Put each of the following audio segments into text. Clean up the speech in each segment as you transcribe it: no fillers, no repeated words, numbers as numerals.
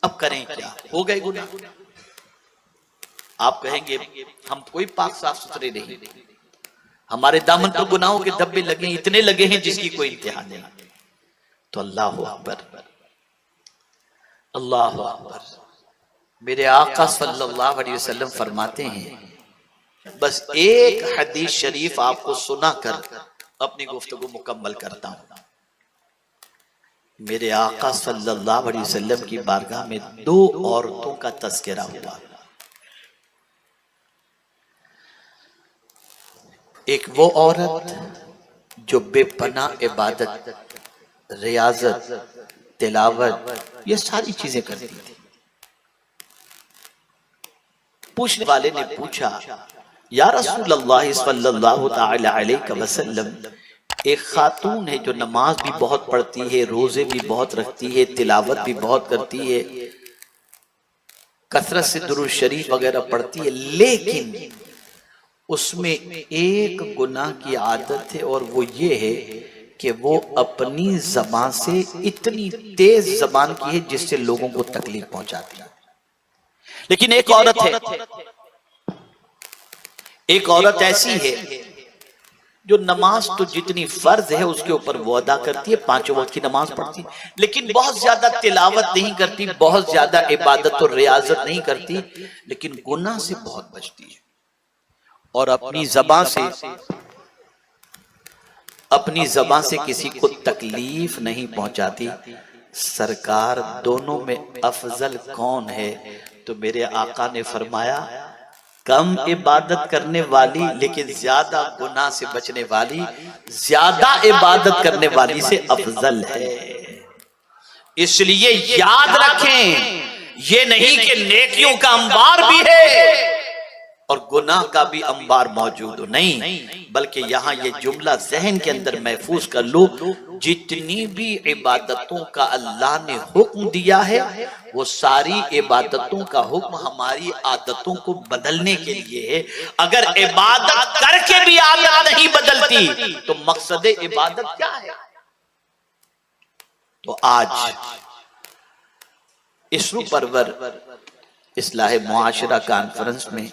अब करें क्या, हो गए गुनाह। आप कहेंगे हम कोई पाक साफ सुथरे नहीं, हमारे दामन पर गुनाहों के धब्बे लगे, इतने लगे हैं जिसकी कोई इंतहा नहीं। तो अल्लाह अकबर, अल्लाह अकबर। मेरे आका सल्लल्लाहु अलैहि वसल्लम फरमाते हैं, बस एक हदीस शरीफ आपको सुनाकर अपनी गुफ्तगू मुकम्मल करता हूं। मेरे आका सल्लल्लाहु अलैहि वसल्लम की बारगाह में दो औरतों का तज़किरा हुआ। एक वो औरत जो बेपनाह इबादत, रियाजत, तिलावत ये सारी चीजें करती थी। पूछने वाले ने पूछा, या रसूल अल्लाह सल्लल्लाहु तआला अलैहि वसल्लम, एक खातून है जो नमाज भी बहुत पढ़ती है, रोजे भी बहुत रखती है, तिलावत भी बहुत करती है, कसरत से दुरूद शरीफ वगैरह पढ़ती है, लेकिन उसमें एक गुनाह की आदत है और वो ये है कि वो अपनी जबान से इतनी तेज जबान की है जिससे लोगों को तकलीफ पहुंचाती है। लेकिन एक औरत है, एक औरत ऐसी है जो नमाज तो जितनी फर्ज है उसके ऊपर वो अदा करती है, 5 वक्त की नमाज पढ़ती है, लेकिन बहुत ज्यादा तिलावत नहीं करती, बहुत ज्यादा इबादत और रियाजत नहीं करती, लेकिन गुनाह से बहुत बचती है और अपनी जबान से किसी को तकलीफ नहीं पहुंचाती। सरकार, दोनों में अफजल कौन है? तो मेरे आका ने फरमाया, कम इबादत करने वाली लेकिन ज्यादा गुनाह से बचने वाली ज्यादा इबादत करने वाली से अफजल है। इसलिए याद रखें, ये नहीं कि नेकियों का अंबार भी है और गुनाह का भी अंबार मौजूद हो, नहीं, बल्कि यहां ये जुमला जहन के अंदर महफूज कर लो, जितनी भी इबादतों का अल्लाह ने हुक्म दिया है वो सारी इबादतों का हुक्म हमारी आदतों को बदलने के लिए है। अगर इबादत करके भी आदत नहीं बदलती तो मकसद इबादत क्या है? तो आज इसरू परवर इस्लाह मुआशरा कॉन्फ्रेंस में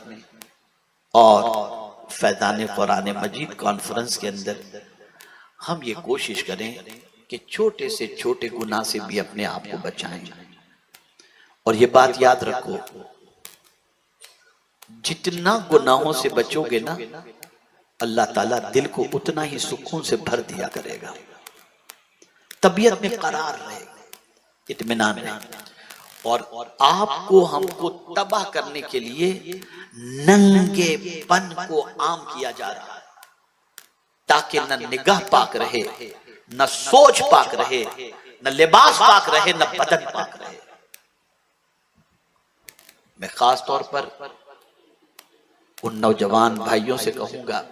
और फैज़ान कुरान मजीद कॉन्फ्रेंस के अंदर हम ये कोशिश करें कि छोटे से छोटे गुनाह से भी अपने आप को बचाएं। और ये बात याद रखो, जितना गुनाहों से बचोगे ना, अल्लाह ताला दिल को उतना ही सुकून से भर दिया करेगा, तबीयत में करार रहेगा, इत्मीनान रहेगा। और आपको हमको तबाह करने के लिए नंगेपन को आम किया जा रहा है, ताकि न निगाह पाक रहे, न सोच पाक रहे, न लिबास पाक रहे, न बदन पाक रहे। मैं खास तौर पर उन नौजवान भाइयों से कहूंगा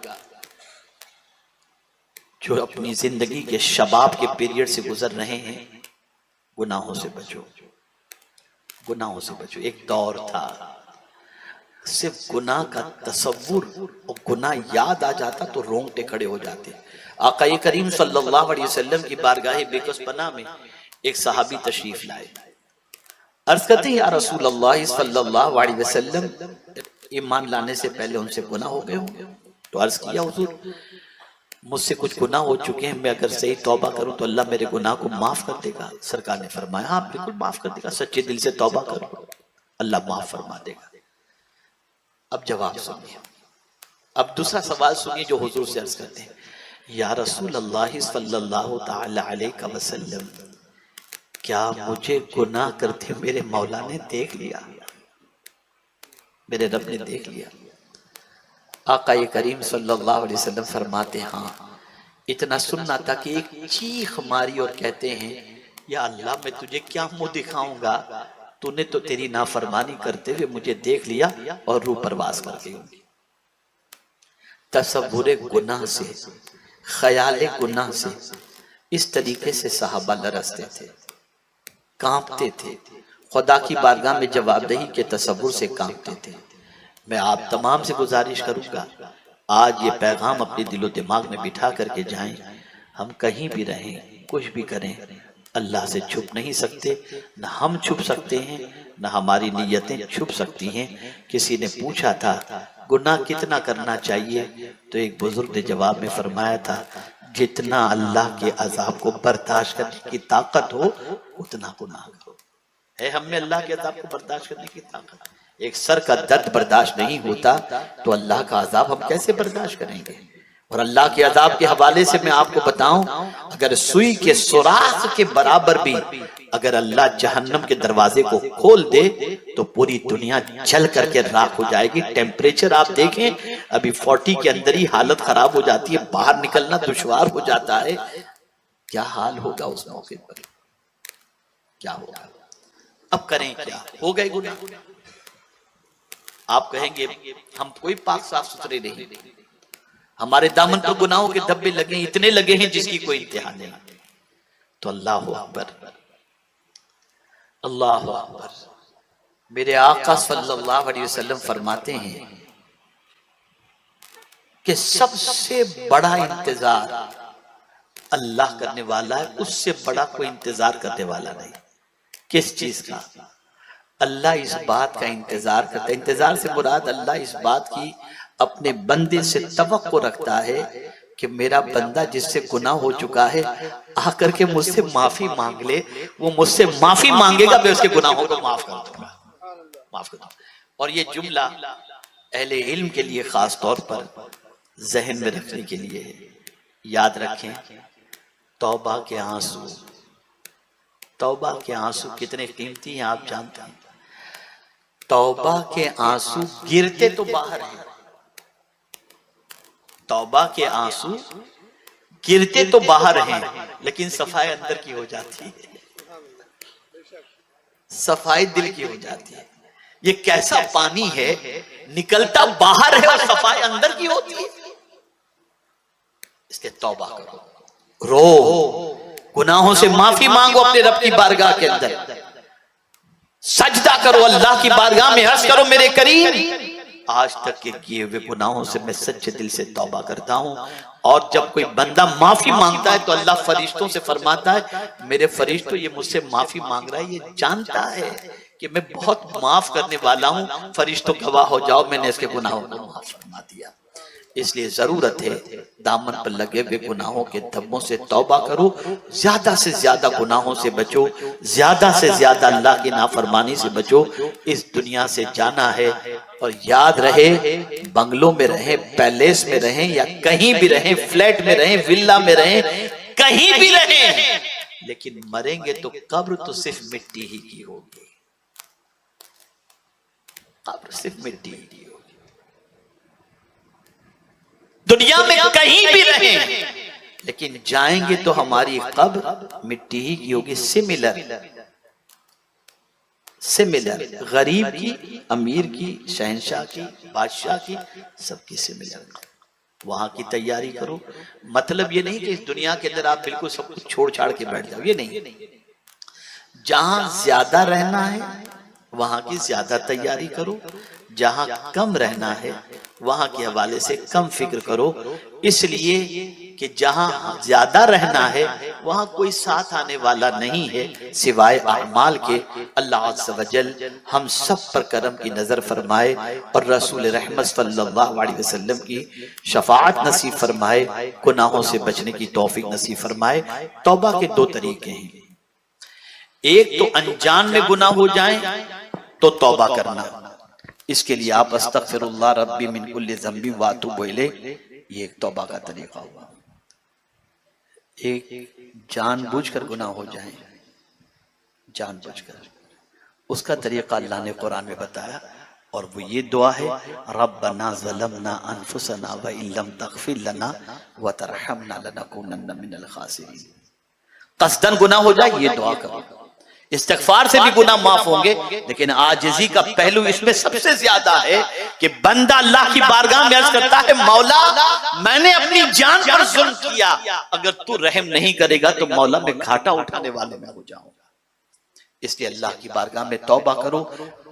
जो अपनी जिंदगी के शबाब के पीरियड से गुजर रहे हैं, गुनाहों से बचो, गुनाहों से बचो। एक दौर था सिर्फ गुनाह का तसव्वुर और गुनाह याद आ जाता तो रोंगटे खड़े हो जाते। आका करीम सल्लल्लाहु अलैहि वसल्लम की बारगाह बेकसपना में एक सहाबी तशरीफ लाए, अर्ज करते हैं, या रसूल अल्लाह सल्लल्लाहु अलैहि वसल्लम, ईमान लाने से पहले उनसे गुनाह हो गए होंगे? तो अर्ज किया, हुजूर मुझसे कुछ गुनाह हो चुके हैं, मैं अगर सही तौबा करूं तो अल्लाह मेरे गुनाह को माफ कर देगा? सरकार ने फरमाया, हाँ बिल्कुल माफ कर देगा, सच्चे दिल से तौबा करो, अल्लाह माफ फरमा देगा। अब जवाब सुनिए, अब दूसरा सवाल सुनिए जो हुजूर से अर्ज करते हैं, या रसूल अल्लाह सल्लल्लाहु तआला अलैहि वसल्लम, क्या मुझे गुनाह करते मेरे मौला ने देख लिया, मेरे रब ने देख लिया? आका करीम सल्लल्लाहु अलैहि वसल्लम फरमाते, हाँ, इतना सुनना था कि एक चीख मारी और कहते हैं, या अल्लाह मैं तुझे क्या मुंह दिखाऊंगा, तूने तो तेरी नाफरमानी करते हुए मुझे देख लिया और रूह परवास कर ली। तसव्वुरे गुनाह से, ख्याले गुनाह से इस तरीके से सहाबा लरसते थे, कांपते थे, खुदा की बारगाह में जवाबदेही के तसव्वुर से कांपते थे। मैं आप तमाम से गुजारिश करूंगा, आज ये पैगाम अपने दिलो दिमाग में बिठा करके जाएं, हम कहीं भी रहें, कुछ भी करें, अल्लाह से छुप नहीं सकते, न हम छुप सकते हैं, न हमारी नीयतें छुप सकती हैं। किसी ने पूछा था गुनाह कितना करना चाहिए, तो एक बुजुर्ग ने जवाब में फरमाया था जितना अल्लाह के अजाब को बर्दाश्त करने की ताकत हो उतना गुनाह करो। है हम में अल्लाह के अजाब को बर्दाश्त करने की ताकत? एक सर का दर्द बर्दाश्त नहीं होता तो अल्लाह का अजाब हम कैसे बर्दाश्त करेंगे? और अल्लाह के अजाब के हवाले से मैं आपको बताऊं, अगर सुई के सुराख के बराबर भी अगर अल्लाह जहन्नम के दरवाजे को खोल दे तो पूरी दुनिया जल करके राख हो जाएगी। टेम्परेचर आप देखें, अभी 40 के अंदर ही हालत खराब हो जाती है, बाहर निकलना दुश्वार हो जाता है। क्या हाल होगा उस मौके पर, क्या होगा? अब करें क्या? हो गए गुनाह। आप कहेंगे हम कोई पाक साफ सुथरे नहीं, हमारे दामन पर गुनाहों के धब्बे लगे, इतने लगे हैं जिसकी कोई इंतहा नहीं। तो अल्लाह अकबर, अल्लाह अकबर। मेरे आका सल्लल्लाहु अलैहि वसल्लम फरमाते हैं कि सबसे बड़ा इंतजार अल्लाह करने वाला है, उससे बड़ा कोई इंतजार करने वाला नहीं। किस चीज का? अल्लाह इस बात का इंतजार करता है। इंतजार से मुराद अल्लाह इस बात की अपने बंदे से तवक्को रखता है कि मेरा बंदा जिससे गुनाह हो चुका है आकर के मुझसे माफी मांग ले। वो मुझसे माफी मांगेगा, मैं उसके गुनाहों को माफ कर दूंगा, माफ कर दूंगा। और ये जुमला अहले इल्म के लिए खास तौर पर जहन में रखने के लिए है। याद रखें, तौबा के आंसू, तौबा के आंसू कितने कीमती हैं आप जानते हैं। तौबा के आंसू गिरते तो बाहर हैं, तौबा के आंसू गिरते तो बाहर हैं, लेकिन सफाई अंदर की हो जाती है, सफाई दिल की हो जाती है। ये कैसा पानी है, निकलता बाहर है और सफाई अंदर की होती है। इसके तौबा करो, रो, गुनाहों से माफी मांगो अपने रब की बारगाह के अंदर, सजदा करो अल्लाह की बारगाह में, अर्ज करो मेरे करीम आज तक के किए हुए गुनाहों से मैं सच्चे दिल से तौबा करता हूं। और जब कोई बंदा माफी मांगता है तो अल्लाह फरिश्तों से फरमाता है मेरे फरिश्तों ये मुझसे माफी मांग रहा है, ये जानता है कि मैं बहुत माफ करने वाला हूं। फरिश्तों गवाह हो जाओ मैंने इसके गुनाहों को माफ फरमा दिया। इसलिए जरूरत है दामन पर लगे हुए गुनाहों के धब्बों से तौबा करो, ज्यादा से ज्यादा गुनाहों से बचो, ज्यादा से ज्यादा अल्लाह की नाफरमानी से बचो। इस दुनिया से जाना है और याद रहे, बंगलों में रहें, पैलेस में रहें या कहीं भी रहें, फ्लैट में रहें, विल्ला में रहें, कहीं भी रहें, लेकिन मरेंगे तो कब्र तो सिर्फ मिट्टी ही की होगी, कब्र सिर्फ मिट्टी ही की होगी। दुनिया में कहीं भी रहें, लेकिन जाएंगे तो हमारी कब्र मिट्टी ही की होगी। सिमिलर, सिमिलर, गरीब की, अमीर की, शहंशाह की, बादशाह की, सबकी सिमिलर। वहां की तैयारी करो। मतलब ये नहीं कि इस दुनिया के अंदर आप बिल्कुल सब कुछ छोड़ छाड़ के बैठ जाओ, ये नहीं। जहां ज्यादा रहना है वहां की ज्यादा तैयारी करो, जहां कम रहना है वहां के हवाले से कम फिक्र करो। इसलिए कि जहां ज्यादा रहना है वहां कोई साथ आने वाला नहीं है सिवाय अमाल के। अल्लाह अज़्ज़ व जल हम सब पर करम की नजर फरमाए और रसूल रहमत सल्लल्लाहु अलैहि वसल्लम की शफाअत नसीब फरमाए, गुनाहों से बचने की तौफीक नसीब फरमाए। तौबा के दो तरीके हैं, एक तो अनजान में गुनाह हो जाए तो तौबा करना, इसके लिए आप अस्तगफिरुल्लाह रब्बी मिन कुल्ली ज़ंबी व अतूबु इलैह, ये एक तौबा का तरीका हुआ। एक जानबूझकर गुनाह हो जाए, जानबूझकर, उसका तरीका अल्लाह ने कुरान में बताया और वो ये दुआ है, रब्बना ज़लमना अनफुसना व इल्लम तग़फिर लना व तरहमना लनकुनन्ना मिनल खासिरीन। कसदन गुनाह हो जाए ये दुआ करो। इस्तिग़फार से भी गुनाह माफ होंगे, लेकिन आजिज़ी का पहलू इसमें सबसे ज्यादा है कि बंदा अल्लाह की बारगाह में अर्ज़ करता है, मौला मैंने अपनी जान पर जुल्म किया, अगर तू रहम नहीं करेगा तो मौला मैं घाटा उठाने वाले में हो जाऊंगा। इसलिए अल्लाह की बारगाह में तौबा करो,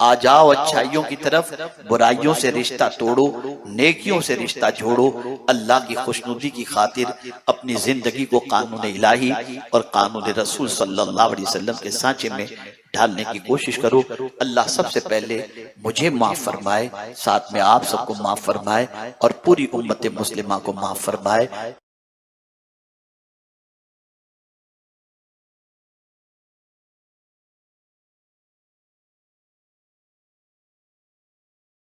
आ जाओ अच्छाइयों की तरफ, बुराइयों से रिश्ता तोड़ो, नेकियों से रिश्ता जोड़ो, अल्लाह की खुशनुदी की खातिर अपनी जिंदगी को कानून इलाही और कानून रसूल सल्लल्लाहु अलैहि वसल्लम के सांचे में ढालने की कोशिश करो। अल्लाह सबसे पहले मुझे माफ फरमाए, साथ में आप सबको माफ फरमाए और पूरी उम्मत मुस्लिमा को माफ फरमाए।